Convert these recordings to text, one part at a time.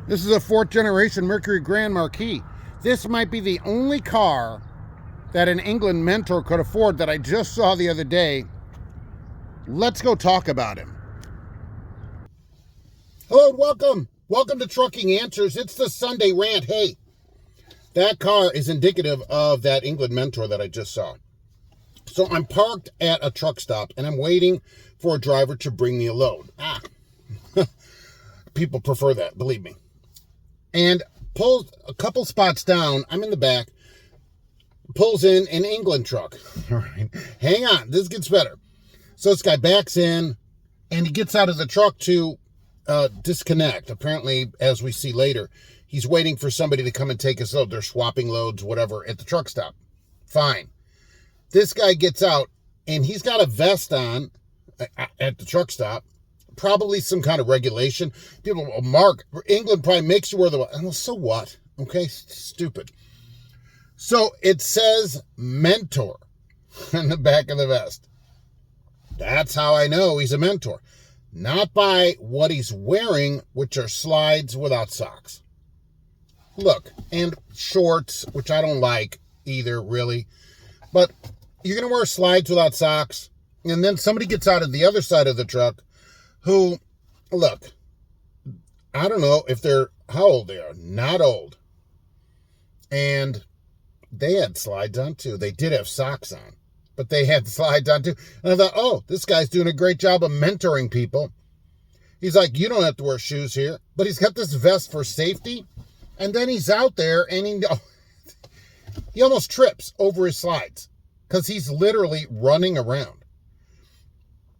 This is a fourth generation Mercury Grand Marquis. This might be the only car that an England mentor could afford that I just saw the other day. Let's go talk about him. Hello and welcome. Welcome to Trucking Answers. It's the Sunday Rant. Hey, that car is indicative of that England mentor that I just saw. So I'm parked at a truck stop and I'm waiting for a driver to bring me a load. People prefer that, believe me. And pulls a couple spots down. I'm in the back. Pulls in an England truck. All right, hang on. This gets better. So this guy backs in and he gets out of the truck to disconnect. Apparently, as we see later, he's waiting for somebody to come and take his load. They're swapping loads, whatever, at the truck stop. Fine. This guy gets out and he's got a vest on at the truck stop. Probably some kind of regulation. People, Mark, England probably makes you wear the... Well, so what? Okay, stupid. So it says mentor on the back of the vest. That's how I know he's a mentor. Not by what he's wearing, which are slides without socks. Look, and shorts, which I don't like either, really. But you're going to wear slides without socks, and then somebody gets out of the other side of the truck who, look, I don't know if they're, how old they are. Not old. And they had slides on too. They did have socks on, but they had slides on too. And I thought, oh, this guy's doing a great job of mentoring people. He's like, you don't have to wear shoes here, but he's got this vest for safety. And then he's out there and he almost trips over his slides because he's literally running around.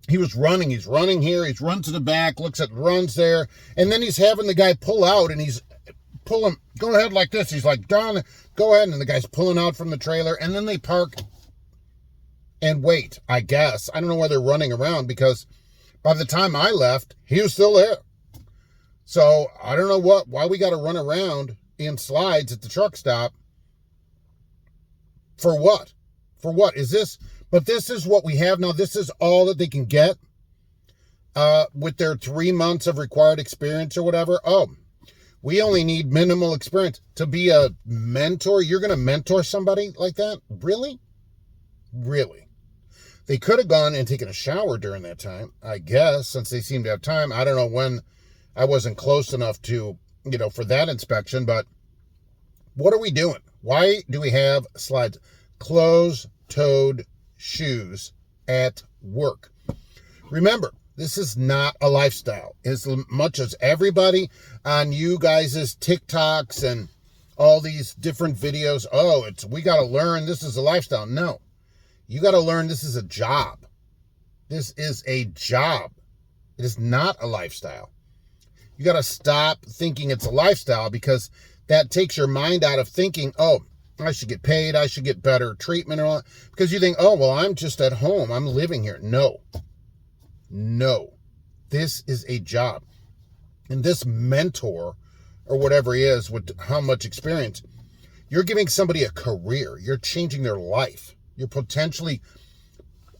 He's running here, he's run to the back, looks at runs there, and then he's having the guy pull out, and he's pulling, go ahead like this. He's like, Don, go ahead, and the guy's pulling out from the trailer, and then they park and wait, I guess. I don't know why they're running around, because by the time I left, he was still there. So, I don't know why we got to run around in slides at the truck stop. For what? For what? Is this... But this is what we have now. This is all that they can get with their 3 months of required experience or whatever. Oh, we only need minimal experience to be a mentor. You're going to mentor somebody like that? Really? Really? They could have gone and taken a shower during that time, I guess, since they seem to have time. I don't know when. I wasn't close enough to, for that inspection. But what are we doing? Why do we have slides? Closed-toed shoes at work. Remember, this is not a lifestyle. As much as everybody on you guys' TikToks and all these different videos, we got to learn this is a lifestyle. No, you got to learn this is a job. This is a job. It is not a lifestyle. You got to stop thinking it's a lifestyle, because that takes your mind out of thinking, I should get paid, I should get better treatment, or all, because you think, I'm just at home, I'm living here. No. This is a job. And this mentor, or whatever he is, with how much experience, you're giving somebody a career. You're changing their life. You're potentially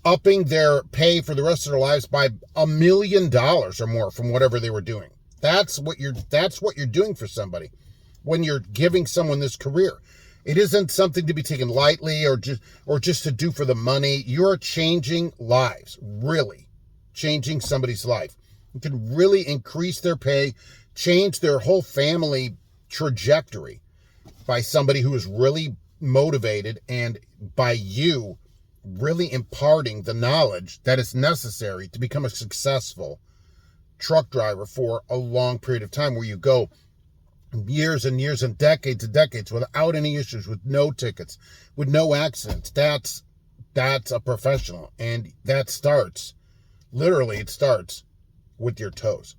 upping their pay for the rest of their lives by $1 million or more from whatever they were doing. That's what you're doing for somebody when you're giving someone this career. It isn't something to be taken lightly or just to do for the money. You're changing lives, really changing somebody's life. You can really increase their pay, change their whole family trajectory by somebody who is really motivated, and by you really imparting the knowledge that is necessary to become a successful truck driver for a long period of time, where you go years and years and decades without any issues, with no tickets, with no accidents. That's a professional. And that starts, literally it starts with your toes.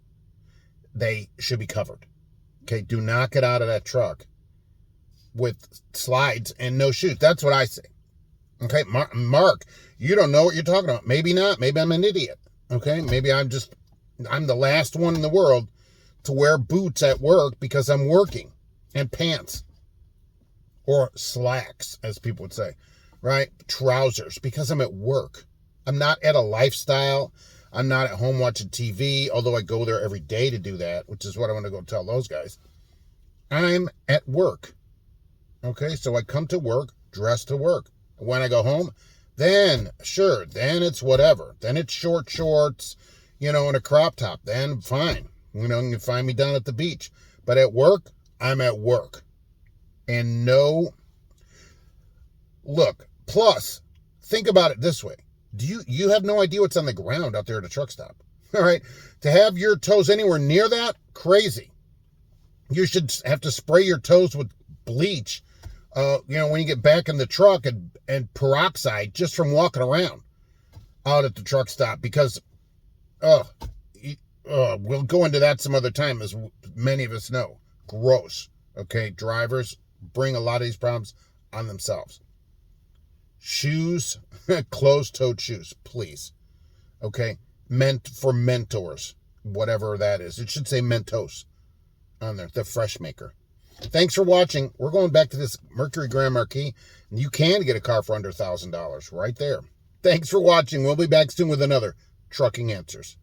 They should be covered. Okay, do not get out of that truck with slides and no shoes. That's what I say. Okay, Mark, you don't know what you're talking about. Maybe not. Maybe I'm an idiot. Okay, maybe I'm the last one in the world to wear boots at work because I'm working, and pants, or slacks, as people would say, right? Trousers, because I'm at work. I'm not at a lifestyle. I'm not at home watching TV, although I go there every day to do that, which is what I want to go tell those guys. I'm at work. Okay, so I come to work, dressed to work. When I go home, then, sure, then it's whatever. Then it's short shorts, and a crop top. Then fine. You can find me down at the beach. But at work, I'm at work. And no, look, plus, think about it this way. You have no idea what's on the ground out there at a truck stop. All right? To have your toes anywhere near that, crazy. You should have to spray your toes with bleach, when you get back in the truck and peroxide just from walking around out at the truck stop because, we'll go into that some other time, as many of us know. Gross. Okay, drivers bring a lot of these problems on themselves. Shoes, closed-toed shoes, please. Okay, meant for mentors, whatever that is. It should say Mentos on there, the fresh maker. Thanks for watching. We're going back to this Mercury Grand Marquis, and you can get a car for under $1,000 right there. Thanks for watching. We'll be back soon with another Trucking Answers.